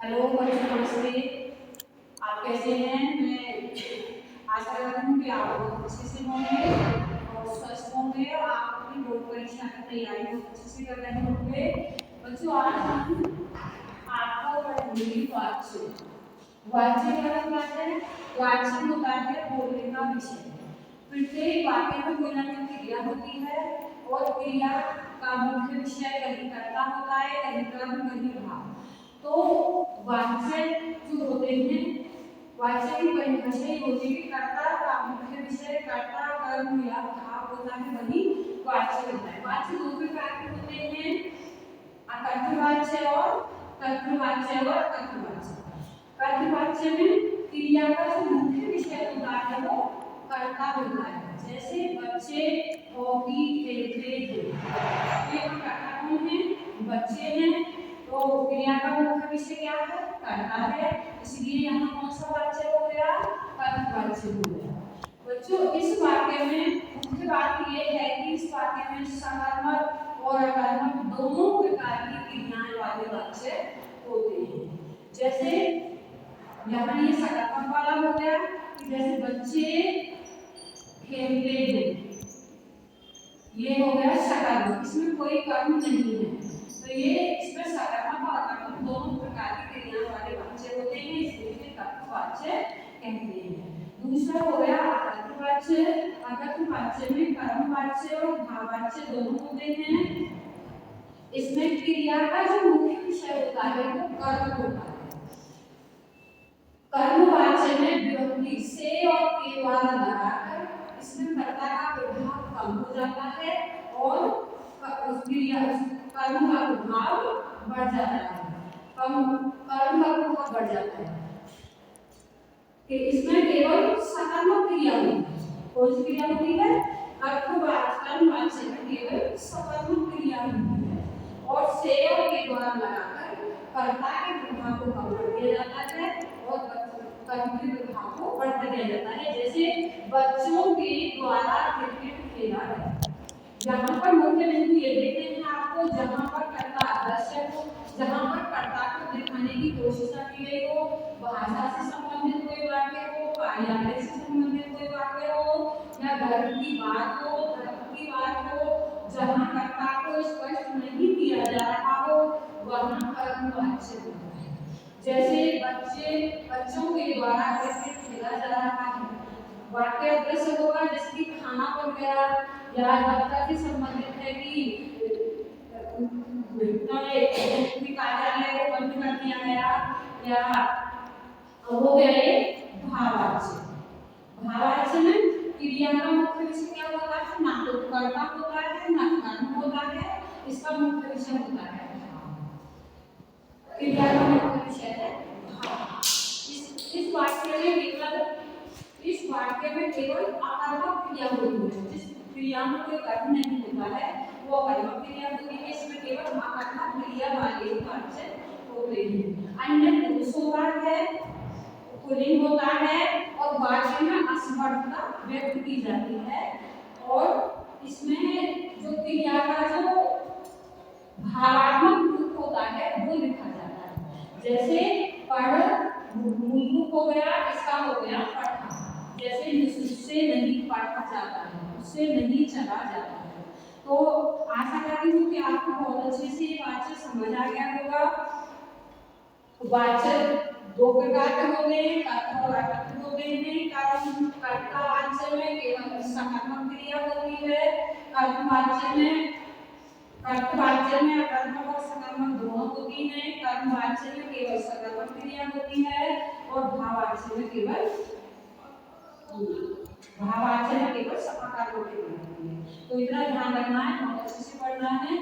Hello बच्चों, नमस्ते। आप कैसे हैं? मैं आशा करती हूँ कि आप बहुत अच्छे से होंगे और स्वस्थ होंगे और आप अपनी बोर्ड परीक्षा की तैयारी बहुत अच्छे से कर रहे होंगे। बच्चों, आज हम आपको पढ़ाएंगे वाच्य। वाच्य क्या होता है? वाच्य होता है बोलने का विषय। प्रत्येक वाक्य में कोई ना कोई क्रिया होती है और क्रिया का मुख्य विषय कहीं कर्ता होता है, कहीं कर्म, कहीं भाव। तो वाच्य जो होते हैं, वाच्य की परिभाषा ये होती है कि कर्ता का मुख्य विषय, कर्ता, कर्म या भाव होता है, वही वाच्य होता है। वाच्य दो प्रकार के होते हैं, अकर्थवाच्य और तर्थवाच्य और अर्थवाच्य। अर्थवाच्य में क्रिया का जो मुख्य विषय होता है वो कर्ता होता है। जैसे बच्चे हॉकी खेलते हैं, ये कर्ता कौन है? बच्चे हैं। तो क्रिया का मुख्य विषय क्या है? कर्ता है, इसलिए यहाँ कौन सा वाच्य हो गया? अर्थवाच्य हो गया। बच्चों, इस वाक्य में मुख्य बात ये है कि इस वाक्य में सकारात्मक और नकारात्मक दोनों प्रकार की क्रियाएं वाले वाच्य होते हैं। जैसे यहाँ ये सकारात्मक वाला हो गया कि जैसे बच्चे खेलते हैं, ये हो गया सकारात्मक, इसमें कोई कर्म नहीं है। तो ये इसमें सकारात्मक और नकारात्मक दोनों प्रकार की क्रियाएं वाले वाच्य होते हैं, इसलिए इसे कर्तवाच्य कहते हैं। दूसरा हो गया अकर्थवाच्य। अकर्थवाच्य में कर्मवाच्य और भाववाच्य दोनों होते हैं। इसमें क्रिया का जो मुख्य विषय होता है वो कर्म होता है। कर्मवाच्य में विभक्ति से और के द्वारा लगाकर इसमें कर्ता का प्रभाव कम हो जाता है और उस क्रिया कर्म का प्रभाव बढ़ जाता है। कर्म का प्रभाव बढ़ जाता है कि इसमें केवल सकारात्मक क्रिया होती है। कौन सी क्रिया होती है? कर्मवाच्य में केवल सकारात्मक क्रिया होती है और से और के द्वारा लगाकर कर्ता के प्रभाव को कम कर दिया जाता है और कर्म के प्रभाव को बढ़ा दिया जाता है। जैसे बच्चों के द्वारा क्रिकेट खेला गया, यहाँ पर मुख्य बिंदु ये देखते हैं आपको, जहाँ पर कर्ता दर्शक को, जहाँ पर कर्ता को दिखाने की कोशिश की गई हो, भाषा से संबंधित कोई वाक्य हो, कार्यालय से संबंधित कोई वाक्य हो या घर की बात हो, धर्म की बात हो, जहाँ कर्ता को स्पष्ट नहीं किया जा रहा हो, वहाँ कर्मवाच्य होता है। जैसे बच्चों के द्वारा क्रिकेट खेला जा रहा है, वाक्य दृश्य होगा जैसे कि खाना बन गया या दफ्तर से संबंधित है कि कार्यालय को बंद कर दिया गया, या हो गया ये भाववाच्य। भाववाच्य में क्रिया का मुख्य विषय क्या होता है? ना तो कर्ता होता है ना कर्म होता है, इसका मुख्य विषय होता है क्रिया का मुख्य विषय है भाव। इस वाक्य में केवल अकर्मक क्रिया होती है। जिस क्रिया में कोई कर्म नहीं होता है वो अकर्मक क्रिया होती है, इसमें केवल अकर्मक क्रिया वाले वाच्य होते हैं। अन्य पुरुष होता है, पुल्लिंग होता है और वाच्य में असमर्थता व्यक्त की जाती है और इसमें जो क्रिया का जो भावात्मक रूप होता है वो लिखा जाता है। जैसे पढ़ मूल रूप हो गया, इसका हो गया पढ़ा। जैसे उससे नहीं पढ़ा जाता है, उससे नहीं चला जाता है। तो आशा करती हूँ कि आपको बहुत अच्छे से ये वाच्य समझ आ गया होगा। वाच्य दो प्रकार के होते हैं, कर्ता और अकर्ता होते हैं। कर्ता वाच्य में केवल सकारात्मक क्रिया होती है, कर्मवाच्य में अकर्मक और सकारात्मक दोनों होती हैं। कर्मवाच्य में केवल सकारात्मक क्रिया होती है और भाववाच्य में केवल सकारात्मक क्रिया होती है। तो इतना ध्यान रखना है, बहुत अच्छे से पढ़ना है।